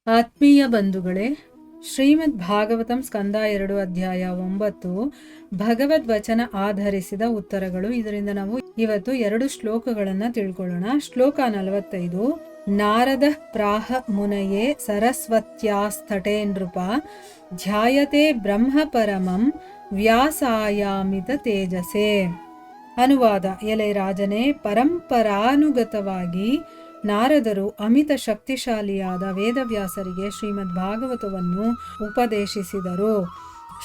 ಆತ್ಮೀಯ ಬಂಧುಗಳೇ, ಶ್ರೀಮದ್ ಭಾಗವತಂ ಸ್ಕಂದ 2 ಅಧ್ಯಾಯ 9 ಭಗವದ್ ವಚನ ಆಧರಿಸಿದ ಉತ್ತರಗಳು. ಇದರಿಂದ ನಾವು ಇವತ್ತು 2 ಶ್ಲೋಕಗಳನ್ನು ತಿಳ್ಕೊಳ್ಳೋಣ. ಶ್ಲೋಕ 45. ನಾರದ ಪ್ರಾಹ ಮುನಯೇ ಸರಸ್ವತ್ಯಾಸ್ತಟೇ ನೃಪ ಧ್ಯಾಯತೆ ಬ್ರಹ್ಮ ಪರಮಂ ವ್ಯಾಸಾಯಾಮಿತ ತೇಜಸೆ. ಅನುವಾದ: ಎಲೆ ರಾಜನೇ, ಪರಂಪರಾನುಗತವಾಗಿ ನಾರದರು ಅಮಿತ ಶಕ್ತಿಶಾಲಿಯಾದ ವೇದವ್ಯಾಸರಿಗೆ ಶ್ರೀಮದ್ ಭಾಗವತವನ್ನು ಉಪದೇಶಿಸಿದರು.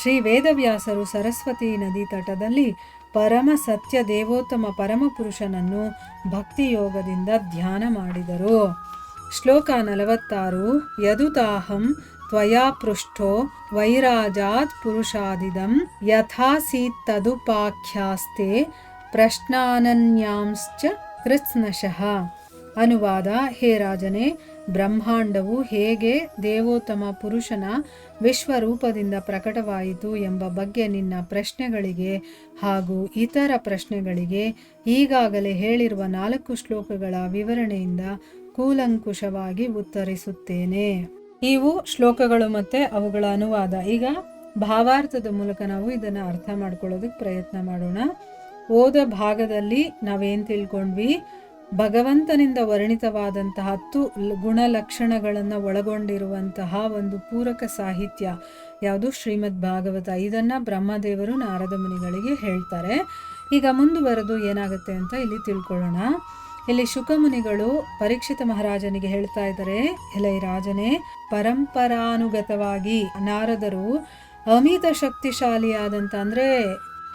ಶ್ರೀ ವೇದವ್ಯಾಸರು ಸರಸ್ವತಿ ನದಿ ತಟದಲ್ಲಿ ಪರಮ ಸತ್ಯ ದೇವೋತ್ತಮ ಪರಮಪುರುಷನನ್ನು ಭಕ್ತಿಯೋಗದಿಂದ ಧ್ಯಾನ ಮಾಡಿದರು. ಶ್ಲೋಕ 46. ಯದುತಾಹಂ ತ್ವಯಾ ಪೃಷ್ಟೋ ವೈರಾಜಾತ್ ಪುರುಷಾದಿದಂ ಯಥಾಸೀತ್ತದುಪಾಖ್ಯಾಸ್ತೆ ಪ್ರಶ್ನಾನನ್ಯಾಂಶ್ಚ ಕೃತ್ಸ್ನಶಃ. ಅನುವಾದ: ಹೇ ರಾಜನೇ, ಬ್ರಹ್ಮಾಂಡವು ಹೇಗೆ ದೇವೋತ್ತಮ ಪುರುಷನ ವಿಶ್ವರೂಪದಿಂದ ಪ್ರಕಟವಾಯಿತು ಎಂಬ ಬಗ್ಗೆ ನಿನ್ನ ಪ್ರಶ್ನೆಗಳಿಗೆ ಹಾಗೂ ಇತರ ಪ್ರಶ್ನೆಗಳಿಗೆ ಈಗಾಗಲೇ ಹೇಳಿರುವ 4 ಶ್ಲೋಕಗಳ ವಿವರಣೆಯಿಂದ ಕೂಲಂಕುಷವಾಗಿ ಉತ್ತರಿಸುತ್ತೇನೆ. ಇವು ಶ್ಲೋಕಗಳು ಮತ್ತೆ ಅವುಗಳ ಅನುವಾದ. ಈಗ ಭಾವಾರ್ಥದ ಮೂಲಕ ನಾವು ಇದನ್ನು ಅರ್ಥ ಮಾಡ್ಕೊಳ್ಳೋದಕ್ಕೆ ಪ್ರಯತ್ನ ಮಾಡೋಣ. ಓದ ಭಾಗದಲ್ಲಿ ನಾವೇನು ತಿಳ್ಕೊಂಡ್ವಿ? ಭಗವಂತನಿಂದ ವರ್ಣಿತವಾದಂತಹ 10 ಗುಣಲಕ್ಷಣಗಳನ್ನು ಒಳಗೊಂಡಿರುವಂತಹ ಒಂದು ಪೂರಕ ಸಾಹಿತ್ಯ ಯಾವುದು? ಶ್ರೀಮದ್ ಭಾಗವತ. ಇದನ್ನು ಬ್ರಹ್ಮದೇವರು ನಾರದ ಮುನಿಗಳಿಗೆ ಹೇಳ್ತಾರೆ. ಈಗ ಮುಂದುವರೆದು ಏನಾಗುತ್ತೆ ಅಂತ ಇಲ್ಲಿ ತಿಳ್ಕೊಳ್ಳೋಣ. ಇಲ್ಲಿ ಶುಕಮುನಿಗಳು ಪರೀಕ್ಷಿತ ಮಹಾರಾಜನಿಗೆ ಹೇಳ್ತಾ ಇದ್ದಾರೆ, ಎಲೈ ರಾಜನೇ, ಪರಂಪರಾನುಗತವಾಗಿ ನಾರದರು ಅಮಿತ ಶಕ್ತಿಶಾಲಿಯಾದಂಥ, ಅಂದರೆ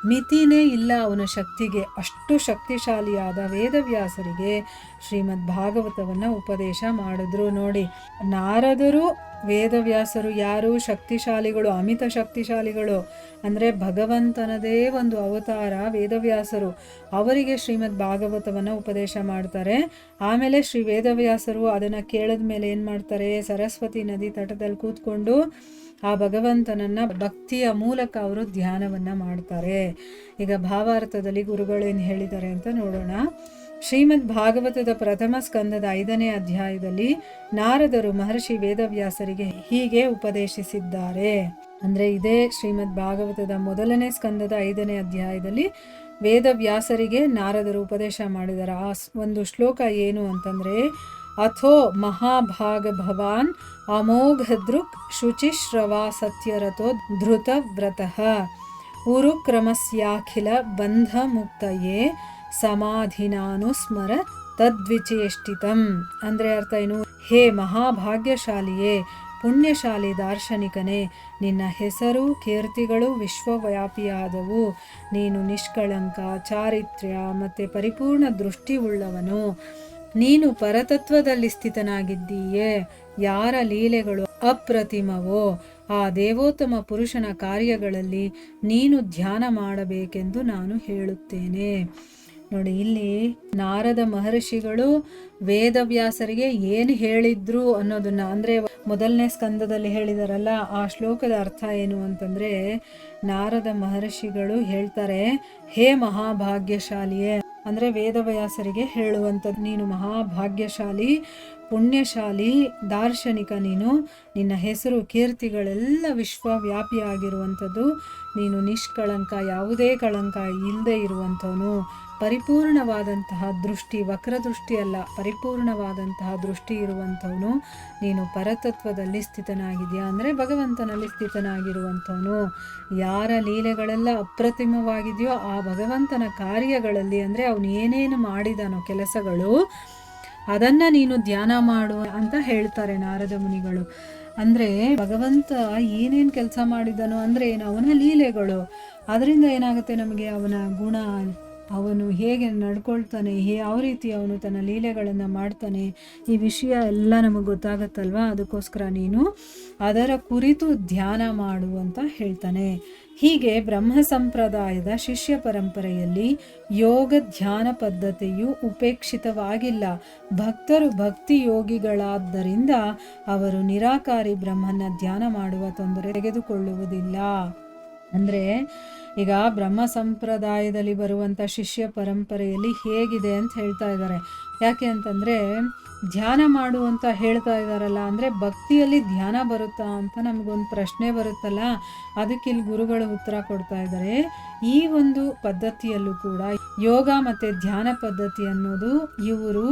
ಮಿತಿನೇ ಇಲ್ಲ ಅವನ ಶಕ್ತಿಗೆ, ಅಷ್ಟು ಶಕ್ತಿಶಾಲಿಯಾದ ವೇದವ್ಯಾಸರಿಗೆ ಶ್ರೀಮದ್ ಭಾಗವತವನ್ನು ಉಪದೇಶ ಮಾಡಿದ್ರು. ನೋಡಿ, ನಾರದರು ವೇದವ್ಯಾಸರು ಯಾರು? ಶಕ್ತಿಶಾಲಿಗಳು, ಅಮಿತ ಶಕ್ತಿಶಾಲಿಗಳು. ಅಂದರೆ ಭಗವಂತನದೇ ಒಂದು ಅವತಾರ ವೇದವ್ಯಾಸರು. ಅವರಿಗೆ ಶ್ರೀಮದ್ ಭಾಗವತವನ್ನು ಉಪದೇಶ ಮಾಡ್ತಾರೆ. ಆಮೇಲೆ ಶ್ರೀ ವೇದವ್ಯಾಸರು ಅದನ್ನು ಕೇಳಿದ ಮೇಲೆ ಏನು ಮಾಡ್ತಾರೆ? ಸರಸ್ವತಿ ನದಿ ತಟದಲ್ಲಿ ಕೂತ್ಕೊಂಡು ಆ ಭಗವಂತನನ್ನ ಭಕ್ತಿಯ ಮೂಲಕ ಅವರು ಧ್ಯಾನವನ್ನ ಮಾಡ್ತಾರೆ. ಈಗ ಭಾವಾರ್ಥದಲ್ಲಿ ಗುರುಗಳೇನು ಹೇಳಿದ್ದಾರೆ ಅಂತ ನೋಡೋಣ. ಶ್ರೀಮದ್ ಭಾಗವತದ ಪ್ರಥಮ ಸ್ಕಂದದ 5ನೇ ಅಧ್ಯಾಯದಲ್ಲಿ ನಾರದರು ಮಹರ್ಷಿ ವೇದವ್ಯಾಸರಿಗೆ ಹೀಗೆ ಉಪದೇಶಿಸಿದ್ದಾರೆ. ಅಂದ್ರೆ ಇದೇ ಶ್ರೀಮದ್ ಭಾಗವತದ 1ನೇ ಸ್ಕಂದದ 5ನೇ ಅಧ್ಯಾಯದಲ್ಲಿ ವೇದವ್ಯಾಸರಿಗೆ ನಾರದರು ಉಪದೇಶ ಮಾಡಿದ್ದಾರೆ. ಆ ಒಂದು ಶ್ಲೋಕ ಏನು ಅಂತಂದ್ರೆ, ಅಥೋ ಮಹಾಭಾಗ ಭವಾನ್ ಅಮೋಘದೃಕ್ ಶುಚಿಶ್ರವಾ ಸತ್ಯರಥೋ ಧೃತವ್ರತಃ ಉರುಕ್ರಮಸ್ಯಾಖಿಲ ಬಂಧ ಮುಕ್ತಯೇ ಸಮಾಧಿನಾನುಸ್ಮರ ತದ್ವಿಚೇಷ್ಟಿತಂ. ಅಂದರೆ ಅರ್ಥ ಏನು? ಹೇ ಮಹಾಭಾಗ್ಯಶಾಲಿಯೇ, ಪುಣ್ಯಶಾಲಿ ದಾರ್ಶನಿಕನೇ, ನಿನ್ನ ಹೆಸರು ಕೀರ್ತಿಗಳು ವಿಶ್ವವ್ಯಾಪಿಯಾದವು. ನೀನು ನಿಷ್ಕಳಂಕ, ಚಾರಿತ್ರ್ಯ ಮತ್ತು ಪರಿಪೂರ್ಣ ದೃಷ್ಟಿ ಉಳ್ಳವನು. ನೀನು ಪರತತ್ವದಲ್ಲಿ ಸ್ಥಿತನಾಗಿದ್ದೀಯೇ. ಯಾರ ಲೀಲೆಗಳು ಅಪ್ರತಿಮವೋ ಆ ದೇವೋತ್ತಮ ಪುರುಷನ ಕಾರ್ಯಗಳಲ್ಲಿ ನೀನು ಧ್ಯಾನ ಮಾಡಬೇಕೆಂದು ನಾನು ಹೇಳುತ್ತೇನೆ. ನೋಡಿ, ಇಲ್ಲಿ ನಾರದ ಮಹರ್ಷಿಗಳು ವೇದವ್ಯಾಸರಿಗೆ ಏನು ಹೇಳಿದ್ರು ಅನ್ನೋದನ್ನ, ಅಂದರೆ 1ನೇ ಸ್ಕಂದದಲ್ಲಿ ಹೇಳಿದಾರಲ್ಲ, ಆ ಶ್ಲೋಕದ ಅರ್ಥ ಏನು ಅಂತಂದ್ರೆ, ನಾರದ ಮಹರ್ಷಿಗಳು ಹೇಳ್ತಾರೆ, ಹೇ ಮಹಾಭಾಗ್ಯಶಾಲಿಯೇ, ಅಂದರೆ ವೇದವ್ಯಾಸರಿಗೆ ಹೇಳುವಂಥದ್ದು, ನೀನು ಮಹಾಭಾಗ್ಯಶಾಲಿ, ಪುಣ್ಯಶಾಲಿ, ದಾರ್ಶನಿಕ ನೀನು. ನಿನ್ನ ಹೆಸರು ಕೀರ್ತಿಗಳೆಲ್ಲ ವಿಶ್ವವ್ಯಾಪಿಯಾಗಿರುವಂಥದ್ದು. ನೀನು ನಿಷ್ಕಳಂಕ, ಯಾವುದೇ ಕಳಂಕ ಇಲ್ಲದೆ ಇರುವಂಥವನು. ಪರಿಪೂರ್ಣವಾದಂತಹ ದೃಷ್ಟಿ, ವಕ್ರದೃಷ್ಟಿ ಅಲ್ಲ, ಪರಿಪೂರ್ಣವಾದಂತಹ ದೃಷ್ಟಿ ಇರುವಂಥವನು. ನೀನು ಪರತತ್ವದಲ್ಲಿ ಸ್ಥಿತನಾಗಿದೆಯಾ, ಅಂದರೆ ಭಗವಂತನಲ್ಲಿ ಸ್ಥಿತನಾಗಿರುವಂಥವನು. ಯಾರ ಲೀಲೆಗಳೆಲ್ಲ ಅಪ್ರತಿಮವಾಗಿದೆಯೋ ಆ ಭಗವಂತನ ಕಾರ್ಯಗಳಲ್ಲಿ, ಅಂದರೆ ಅವನು ಏನೇನು ಮಾಡಿದಾನೋ ಕೆಲಸಗಳು, ಅದನ್ನು ನೀನು ಧ್ಯಾನ ಮಾಡು ಅಂತ ಹೇಳ್ತಾರೆ ನಾರದ ಮುನಿಗಳು. ಅಂದರೆ ಭಗವಂತ ಏನೇನು ಕೆಲಸ ಮಾಡಿದನೋ ಅಂದರೆ ಏನು? ಅವನ ಲೀಲೆಗಳು. ಅದರಿಂದ ಏನಾಗುತ್ತೆ ನಮಗೆ? ಅವನ ಗುಣ, ಅವನು ಹೇಗೆ ನಡ್ಕೊಳ್ತಾನೆ, ಯಾವ ರೀತಿ ಅವನು ತನ್ನ ಲೀಲೆಗಳನ್ನು ಮಾಡ್ತಾನೆ, ಈ ವಿಷಯ ಎಲ್ಲ ನಮಗೆ ಗೊತ್ತಾಗತ್ತಲ್ವ. ಅದಕ್ಕೋಸ್ಕರ ನೀನು ಅದರ ಕುರಿತು ಧ್ಯಾನ ಮಾಡು ಅಂತ ಹೇಳ್ತಾನೆ. ಹೀಗೆ ಬ್ರಹ್ಮ ಸಂಪ್ರದಾಯದ ಶಿಷ್ಯ ಪರಂಪರೆಯಲ್ಲಿ ಯೋಗ ಧ್ಯಾನ ಪದ್ಧತಿಯು ಉಪೇಕ್ಷಿತವಾಗಿಲ್ಲ. ಭಕ್ತರು ಭಕ್ತಿ ಯೋಗಿಗಳಾದ್ದರಿಂದ ಅವರು ನಿರಾಕಾರಿ ಬ್ರಹ್ಮನ ಧ್ಯಾನ ಮಾಡುವ ತೊಂದರೆ ತೆಗೆದುಕೊಳ್ಳುವುದಿಲ್ಲ. ಅಂದರೆ ಈಗ ಬ್ರಹ್ಮ ಸಂಪ್ರದಾಯದಲ್ಲಿ ಬರುವಂಥ ಶಿಷ್ಯ ಪರಂಪರೆಯಲ್ಲಿ ಹೇಗಿದೆ ಅಂತ ಹೇಳ್ತಾ ಇದ್ದಾರೆ. ಯಾಕೆ ಅಂತಂದರೆ ಧ್ಯಾನ ಮಾಡು ಅಂತ ಹೇಳ್ತಾ ಇದ್ದಾರಲ್ಲ, ಅಂದರೆ ಭಕ್ತಿಯಲ್ಲಿ ಧ್ಯಾನ ಬರುತ್ತಾ ಅಂತ ನಮಗೊಂದು ಪ್ರಶ್ನೆ ಬರುತ್ತಲ್ಲ, ಅದಕ್ಕೆ ಇಲ್ಲಿ ಗುರುಗಳು ಉತ್ತರ ಕೊಡ್ತಾ ಇದ್ದಾರೆ. ಈ ಒಂದು ಪದ್ಧತಿಯಲ್ಲೂ ಕೂಡ ಯೋಗ ಮತ್ತು ಧ್ಯಾನ ಪದ್ಧತಿ ಅನ್ನೋದು ಇವರು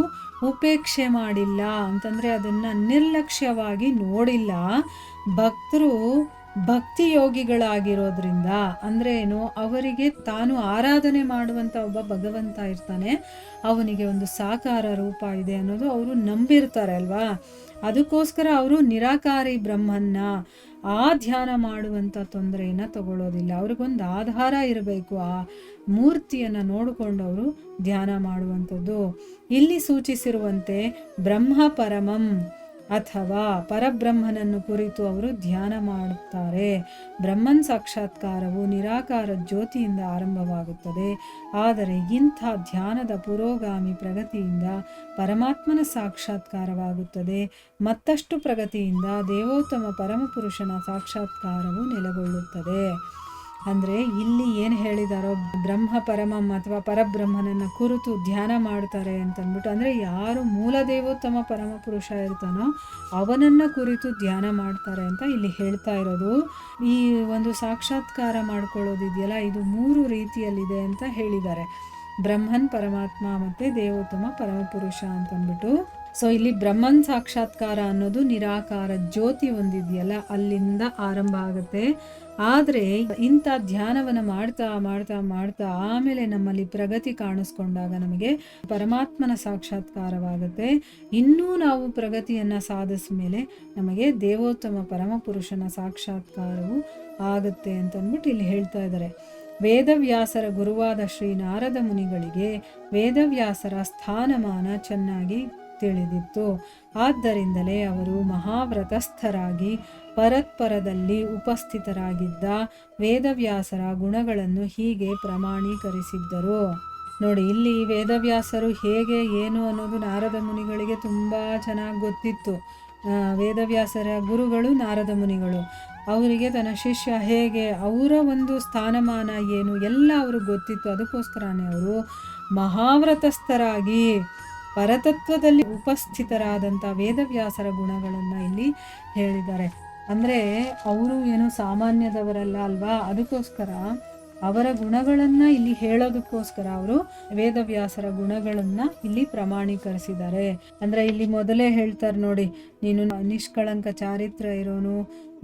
ಉಪೇಕ್ಷೆ ಮಾಡಿಲ್ಲ, ಅಂತಂದರೆ ಅದನ್ನು ನಿರ್ಲಕ್ಷ್ಯವಾಗಿ ನೋಡಿಲ್ಲ. ಭಕ್ತರು ಭಕ್ತಿ ಯೋಗಿಗಳಾಗಿರೋದ್ರಿಂದ, ಅಂದರೆ ಏನು, ಅವರಿಗೆ ತಾನು ಆರಾಧನೆ ಮಾಡುವಂಥ ಒಬ್ಬ ಭಗವಂತ ಇರ್ತಾನೆ, ಅವನಿಗೆ ಒಂದು ಸಾಕಾರ ರೂಪ ಇದೆ ಅನ್ನೋದು ಅವರು ನಂಬಿರ್ತಾರೆ ಅಲ್ವಾ. ಅದಕ್ಕೋಸ್ಕರ ಅವರು ನಿರಾಕಾರಿ ಬ್ರಹ್ಮನ್ನ ಆ ಧ್ಯಾನ ಮಾಡುವಂಥ ತೊಂದರೆಯನ್ನು ತಗೊಳ್ಳೋದಿಲ್ಲ. ಅವ್ರಿಗೊಂದು ಆಧಾರ ಇರಬೇಕು, ಆ ಮೂರ್ತಿಯನ್ನು ನೋಡಿಕೊಂಡು ಅವರು ಧ್ಯಾನ ಮಾಡುವಂಥದ್ದು. ಇಲ್ಲಿ ಸೂಚಿಸಿರುವಂತೆ ಬ್ರಹ್ಮ ಪರಮಂ ಅಥವಾ ಪರಬ್ರಹ್ಮನನ್ನು ಕುರಿತು ಅವರು ಧ್ಯಾನ ಮಾಡುತ್ತಾರೆ. ಬ್ರಹ್ಮನ್ ಸಾಕ್ಷಾತ್ಕಾರವು ನಿರಾಕಾರ ಜ್ಯೋತಿಯಿಂದ ಆರಂಭವಾಗುತ್ತದೆ. ಆದರೆ ಇಂಥ ಧ್ಯಾನದ ಪುರೋಗಾಮಿ ಪ್ರಗತಿಯಿಂದ ಪರಮಾತ್ಮನ ಸಾಕ್ಷಾತ್ಕಾರವಾಗುತ್ತದೆ. ಮತ್ತಷ್ಟು ಪ್ರಗತಿಯಿಂದ ದೇವೋತ್ತಮ ಪರಮಪುರುಷನ ಸಾಕ್ಷಾತ್ಕಾರವು ನೆಲೆಗೊಳ್ಳುತ್ತದೆ. ಅಂದರೆ ಇಲ್ಲಿ ಏನು ಹೇಳಿದಾರೋ, ಬ್ರಹ್ಮ ಪರಮಂ ಅಥವಾ ಪರಬ್ರಹ್ಮನನ್ನು ಕುರಿತು ಧ್ಯಾನ ಮಾಡ್ತಾರೆ ಅಂತಂದ್ಬಿಟ್ಟು, ಅಂದರೆ ಯಾರು ಮೂಲ ದೇವೋತ್ತಮ ಪರಮಪುರುಷ ಇರ್ತಾನೋ ಅವನನ್ನು ಕುರಿತು ಧ್ಯಾನ ಮಾಡ್ತಾರೆ ಅಂತ ಇಲ್ಲಿ ಹೇಳ್ತಾ ಇರೋದು. ಈ ಒಂದು ಸಾಕ್ಷಾತ್ಕಾರ ಮಾಡ್ಕೊಳ್ಳೋದಿದೆಯಲ್ಲ, ಇದು 3 ರೀತಿಯಲ್ಲಿದೆ ಅಂತ ಹೇಳಿದ್ದಾರೆ. ಬ್ರಹ್ಮನ್, ಪರಮಾತ್ಮ ಮತ್ತು ದೇವೋತ್ತಮ ಪರಮಪುರುಷ ಅಂತಂದ್ಬಿಟ್ಟು. ಸೊ ಇಲ್ಲಿ ಬ್ರಹ್ಮನ್ ಸಾಕ್ಷಾತ್ಕಾರ ಅನ್ನೋದು ನಿರಾಕಾರ ಜ್ಯೋತಿ ಒಂದಿದೆಯಲ್ಲ, ಅಲ್ಲಿಂದ ಆರಂಭ ಆಗುತ್ತೆ. ಆದರೆ ಇಂಥ ಧ್ಯಾನವನ್ನು ಮಾಡ್ತಾ ಮಾಡ್ತಾ ಮಾಡ್ತಾ ಆಮೇಲೆ ನಮ್ಮಲ್ಲಿ ಪ್ರಗತಿ ಕಾಣಿಸ್ಕೊಂಡಾಗ ನಮಗೆ ಪರಮಾತ್ಮನ ಸಾಕ್ಷಾತ್ಕಾರವಾಗುತ್ತೆ. ಇನ್ನೂ ನಾವು ಪ್ರಗತಿಯನ್ನು ಸಾಧಿಸಿದ ಮೇಲೆ ನಮಗೆ ದೇವೋತ್ತಮ ಪರಮಪುರುಷನ ಸಾಕ್ಷಾತ್ಕಾರವು ಆಗುತ್ತೆ ಅಂತಂದ್ಬಿಟ್ಟು ಇಲ್ಲಿ ಹೇಳ್ತಾ ಇದ್ದಾರೆ. ವೇದವ್ಯಾಸರ ಗುರುವಾದ ಶ್ರೀ ನಾರದ ಮುನಿಗಳಿಗೆ ವೇದವ್ಯಾಸರ ಸ್ಥಾನಮಾನ ಚೆನ್ನಾಗಿ ತಿಳಿದಿತ್ತು. ಆದ್ದರಿಂದಲೇ ಅವರು ಮಹಾವ್ರತಸ್ಥರಾಗಿ ಪರತ್ಪರದಲ್ಲಿ ಉಪಸ್ಥಿತರಾಗಿದ್ದ ವೇದವ್ಯಾಸರ ಗುಣಗಳನ್ನು ಹೀಗೆ ಪ್ರಮಾಣೀಕರಿಸಿದ್ದರು. ನೋಡಿ, ಇಲ್ಲಿ ವೇದವ್ಯಾಸರು ಹೇಗೆ ಏನು ಅನ್ನೋದು ನಾರದ ಮುನಿಗಳಿಗೆ ತುಂಬ ಚೆನ್ನಾಗಿ ಗೊತ್ತಿತ್ತು. ವೇದವ್ಯಾಸರ ಗುರುಗಳು ನಾರದ ಮುನಿಗಳು, ಅವರಿಗೆ ತನ್ನ ಶಿಷ್ಯ ಹೇಗೆ, ಅವರ ಒಂದು ಸ್ಥಾನಮಾನ ಏನು ಎಲ್ಲ ಅವ್ರಿಗೆ ಗೊತ್ತಿತ್ತು. ಅದಕ್ಕೋಸ್ಕರನೇ ಅವರು ಮಹಾವ್ರತಸ್ಥರಾಗಿ ಪರತತ್ವದಲ್ಲಿ ಉಪಸ್ಥಿತರಾದಂಥ ವೇದವ್ಯಾಸರ ಗುಣಗಳನ್ನು ಇಲ್ಲಿ ಹೇಳಿದ್ದಾರೆ. ಅಂದರೆ ಅವರು ಏನು ಸಾಮಾನ್ಯದವರಲ್ಲ ಅಲ್ವಾ, ಅದಕ್ಕೋಸ್ಕರ ಅವರ ಗುಣಗಳನ್ನು ಇಲ್ಲಿ ಹೇಳೋದಕ್ಕೋಸ್ಕರ ಅವರು ವೇದವ್ಯಾಸರ ಗುಣಗಳನ್ನು ಇಲ್ಲಿ ಪ್ರಮಾಣೀಕರಿಸಿದ್ದಾರೆ. ಅಂದರೆ ಇಲ್ಲಿ ಮೊದಲೇ ಹೇಳ್ತಾರೆ ನೋಡಿ, ನೀನು ನಿಷ್ಕಳಂಕ ಚಾರಿತ್ರ್ಯ ಇರೋನು,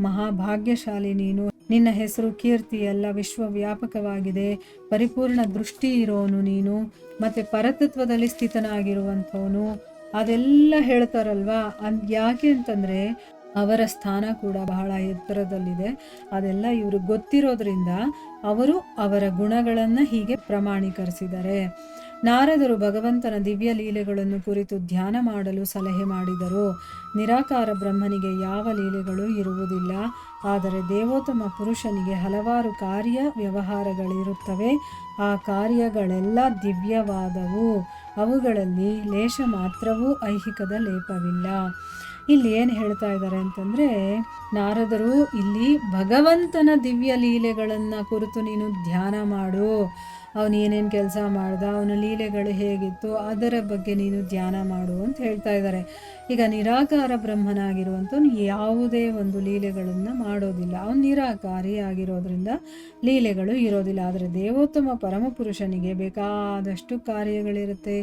ಮಹಾಭಾಗ್ಯಶಾಲಿ ನೀನು, ನಿನ್ನ ಹೆಸರು ಕೀರ್ತಿ ಎಲ್ಲ ವಿಶ್ವವ್ಯಾಪಕವಾಗಿದೆ, ಪರಿಪೂರ್ಣ ದೃಷ್ಟಿ ಇರೋನು ನೀನು, ಮತ್ತು ಪರತತ್ವದಲ್ಲಿ ಸ್ಥಿತನಾಗಿರುವಂಥವನು, ಅದೆಲ್ಲ ಹೇಳ್ತಾರಲ್ವಾ. ಯಾಕೆ ಅಂತಂದರೆ ಅವರ ಸ್ಥಾನ ಕೂಡ ಬಹಳ ಎತ್ತರದಲ್ಲಿದೆ. ಅದೆಲ್ಲ ಇವ್ರಿಗೆ ಗೊತ್ತಿರೋದ್ರಿಂದ ಅವರು ಅವರ ಗುಣಗಳನ್ನು ಹೀಗೆ ಪ್ರಮಾಣೀಕರಿಸಿದ್ದಾರೆ. ನಾರದರು ಭಗವಂತನ ದಿವ್ಯ ಲೀಲೆಗಳನ್ನು ಕುರಿತು ಧ್ಯಾನ ಮಾಡಲು ಸಲಹೆ ಮಾಡಿದರು. ನಿರಾಕಾರ ಬ್ರಹ್ಮನಿಗೆ ಯಾವ ಲೀಲೆಗಳು ಇರುವುದಿಲ್ಲ, ಆದರೆ ದೇವೋತ್ತಮ ಪುರುಷನಿಗೆ ಹಲವಾರು ಕಾರ್ಯ ವ್ಯವಹಾರಗಳಿರುತ್ತವೆ. ಆ ಕಾರ್ಯಗಳೆಲ್ಲ ದಿವ್ಯವಾದವು, ಅವುಗಳಲ್ಲಿ ಲೇಷ ಮಾತ್ರವೂ ಐಹಿಕದ ಲೇಪವಿಲ್ಲ. ಇಲ್ಲಿ ಏನು ಹೇಳ್ತಾ ಇದ್ದಾರೆ ಅಂತಂದರೆ, ನಾರದರು ಇಲ್ಲಿ ಭಗವಂತನ ದಿವ್ಯ ಲೀಲೆಗಳನ್ನು ಕುರಿತು ನೀನು ಧ್ಯಾನ ಮಾಡು, ಅವನು ಏನೇನು ಕೆಲಸ ಮಾಡ್ದ, ಅವನ ಲೀಲೆಗಳು ಹೇಗಿತ್ತು, ಅದರ ಬಗ್ಗೆ ನೀನು ಧ್ಯಾನ ಮಾಡು ಅಂತ ಹೇಳ್ತಾ ಇದ್ದಾರೆ. ಈಗ ನಿರಾಕಾರ ಬ್ರಹ್ಮನಾಗಿರುವಂಥವ್ನು ಯಾವುದೇ ಒಂದು ಲೀಲೆಗಳನ್ನು ಮಾಡೋದಿಲ್ಲ, ಅವನು ನಿರಾಕಾರಿ ಆಗಿರೋದ್ರಿಂದ ಲೀಲೆಗಳು ಇರೋದಿಲ್ಲ. ಆದರೆ ದೇವೋತ್ತಮ ಪರಮಪುರುಷನಿಗೆ ಬೇಕಾದಷ್ಟು ಕಾರ್ಯಗಳಿರುತ್ತೆ,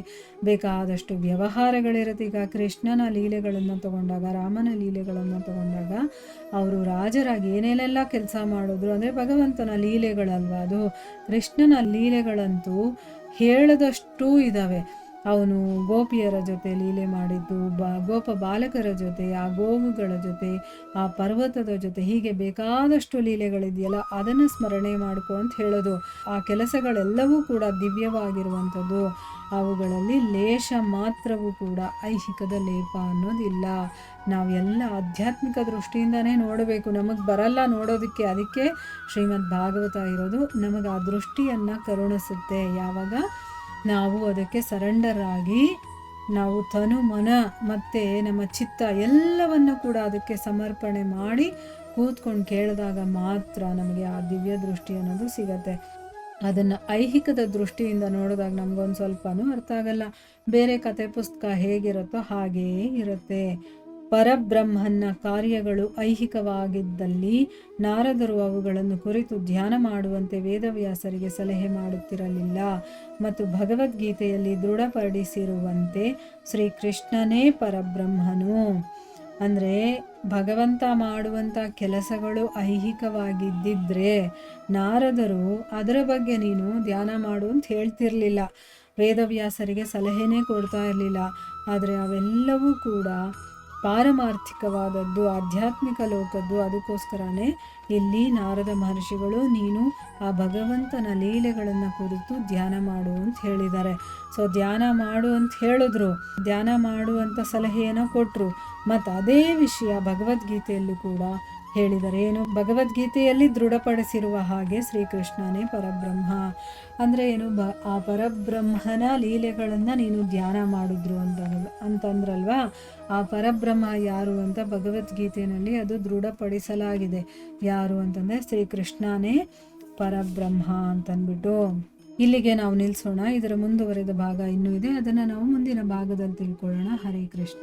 ಬೇಕಾದಷ್ಟು ವ್ಯವಹಾರಗಳಿರುತ್ತೆ. ಈಗ ಕೃಷ್ಣನ ಲೀಲೆಗಳನ್ನು ತಗೊಂಡಾಗ, ರಾಮನ ಲೀಲೆಗಳನ್ನು ತಗೊಂಡಾಗ ಅವರು ರಾಜರಾಗಿ ಏನೇನೆಲ್ಲ ಕೆಲಸ ಮಾಡಿದ್ರು, ಅಂದರೆ ಭಗವಂತನ ಲೀಲೆಗಳಲ್ವ ಅದು. ಕೃಷ್ಣನ ಲೀಲೆಗಳಂತೂ ಹೇಳದಷ್ಟು ಇದ್ದಾವೆ. ಅವನು ಗೋಪಿಯರ ಜೊತೆ ಲೀಲೆ ಮಾಡಿದ್ದು, ಗೋಪ ಬಾಲಕರ ಜೊತೆ, ಆ ಗೋವುಗಳ ಜೊತೆ, ಆ ಪರ್ವತದ ಜೊತೆ, ಹೀಗೆ ಬೇಕಾದಷ್ಟು ಲೀಲೆಗಳಿದೆಯಲ್ಲ, ಅದನ್ನು ಸ್ಮರಣೆ ಮಾಡ್ಕೊ ಅಂತ ಹೇಳೋದು. ಆ ಕೆಲಸಗಳೆಲ್ಲವೂ ಕೂಡ ದಿವ್ಯವಾಗಿರುವಂಥದ್ದು, ಅವುಗಳಲ್ಲಿ ಲೇಷ ಮಾತ್ರವೂ ಕೂಡ ಐಹಿಕದ ಲೇಪ ಅನ್ನೋದಿಲ್ಲ. ನಾವೆಲ್ಲ ಆಧ್ಯಾತ್ಮಿಕ ದೃಷ್ಟಿಯಿಂದನೇ ನೋಡಬೇಕು, ನಮಗೆ ಬರಲ್ಲ ನೋಡೋದಕ್ಕೆ. ಅದಕ್ಕೆ ಶ್ರೀಮದ್ ಭಾಗವತ ಇರೋದು, ನಮಗೆ ಆ ದೃಷ್ಟಿಯನ್ನು ಕರುಣಿಸುತ್ತೆ. ಯಾವಾಗ ನಾವು ಅದಕ್ಕೆ ಸರೆಂಡರ್ ಆಗಿ ನಾವು ತನು ಮನ ಮತ್ತು ನಮ್ಮ ಚಿತ್ತ ಎಲ್ಲವನ್ನು ಕೂಡ ಅದಕ್ಕೆ ಸಮರ್ಪಣೆ ಮಾಡಿ ಕೂತ್ಕೊಂಡು ಕೇಳಿದಾಗ ಮಾತ್ರ ನಮಗೆ ಆ ದಿವ್ಯ ದೃಷ್ಟಿ ಅನ್ನೋದು ಸಿಗತ್ತೆ. ಅದನ್ನು ಐಹಿಕದ ದೃಷ್ಟಿಯಿಂದ ನೋಡಿದಾಗ ನಮಗೊಂದು ಸ್ವಲ್ಪನೂ ಅರ್ಥ ಆಗಲ್ಲ. ಬೇರೆ ಕತೆ ಪುಸ್ತಕ ಹೇಗಿರುತ್ತೋ ಹಾಗೆಯೇ ಇರುತ್ತೆ. ಪರಬ್ರಹ್ಮನ ಕಾರ್ಯಗಳು ಐಹಿಕವಾಗಿದ್ದಲ್ಲಿ ನಾರದರು ಅವುಗಳನ್ನು ಕುರಿತು ಧ್ಯಾನ ಮಾಡುವಂತೆ ವೇದವ್ಯಾಸರಿಗೆ ಸಲಹೆ ಮಾಡುತ್ತಿರಲಿಲ್ಲ. ಮತ್ತು ಭಗವದ್ಗೀತೆಯಲ್ಲಿ ದೃಢಪಡಿಸಿರುವಂತೆ ಶ್ರೀಕೃಷ್ಣನೇ ಪರಬ್ರಹ್ಮನು. ಅಂದರೆ ಭಗವಂತ ಮಾಡುವಂಥ ಕೆಲಸಗಳು ಐಹಿಕವಾಗಿದ್ದಿದ್ರೆ ನಾರದರು ಅದರ ಬಗ್ಗೆ ನೀನು ಧ್ಯಾನ ಮಾಡು ಅಂತ ಹೇಳ್ತಿರ್ಲಿಲ್ಲ, ವೇದವ್ಯಾಸರಿಗೆ ಸಲಹೆನೇ ಕೊಡ್ತಾ ಇರಲಿಲ್ಲ. ಆದರೆ ಅವೆಲ್ಲವೂ ಕೂಡ ಪಾರಮಾರ್ಥಿಕವಾದದ್ದು, ಆಧ್ಯಾತ್ಮಿಕ ಲೋಕದ್ದು. ಅದಕ್ಕೋಸ್ಕರನೇ ಇಲ್ಲಿ ನಾರದ ಮಹರ್ಷಿಗಳು ನೀನು ಆ ಭಗವಂತನ ಲೀಲೆಗಳನ್ನು ಕುರಿತು ಧ್ಯಾನ ಮಾಡು ಅಂತ ಹೇಳಿದ್ದಾರೆ. ಸೊ ಧ್ಯಾನ ಮಾಡು ಅಂತ ಹೇಳಿದ್ರು, ಧ್ಯಾನ ಮಾಡುವಂಥ ಸಲಹೆಯನ್ನು ಕೊಟ್ಟರು. ಮತ್ತು ಅದೇ ವಿಷಯ ಭಗವದ್ಗೀತೆಯಲ್ಲೂ ಕೂಡ ಹೇಳಿದ್ದಾರೆ. ಏನು? ಭಗವದ್ಗೀತೆಯಲ್ಲಿ ದೃಢಪಡಿಸಿರುವ ಹಾಗೆ ಶ್ರೀಕೃಷ್ಣನೇ ಪರಬ್ರಹ್ಮ. ಅಂದರೆ ಏನು? ಆ ಪರಬ್ರಹ್ಮನ ಲೀಲೆಗಳನ್ನು ನೀನು ಧ್ಯಾನ ಮಾಡಿದ್ರು ಅಂತಂದ್ರಲ್ವಾ. ಆ ಪರಬ್ರಹ್ಮ ಯಾರು ಅಂತ ಭಗವದ್ಗೀತೆಯಲ್ಲಿ ಅದು ದೃಢಪಡಿಸಲಾಗಿದೆ. ಯಾರು ಅಂತಂದರೆ ಶ್ರೀಕೃಷ್ಣನೇ ಪರಬ್ರಹ್ಮ ಅಂತಂದ್ಬಿಟ್ಟು. ಇಲ್ಲಿಗೆ ನಾವು ನಿಲ್ಲಿಸೋಣ. ಇದರ ಮುಂದುವರೆದ ಭಾಗ ಇನ್ನೂ ಇದೆ, ಅದನ್ನು ನಾವು ಮುಂದಿನ ಭಾಗದಲ್ಲಿ ತಿಳ್ಕೊಳ್ಳೋಣ. ಹರೇ ಕೃಷ್ಣ.